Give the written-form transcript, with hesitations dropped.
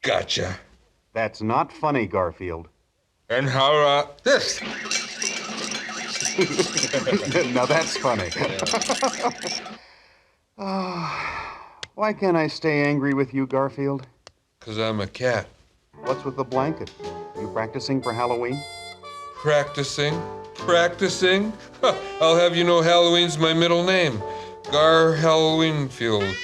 Gotcha. That's not funny, Garfield. And how, this? Now that's funny. Why can't I stay angry with you, Garfield? 'Cause I'm a cat. What's with the blanket? You practicing for Halloween? Practicing? I'll have you know Halloween's my middle name. Gar Halloweenfield.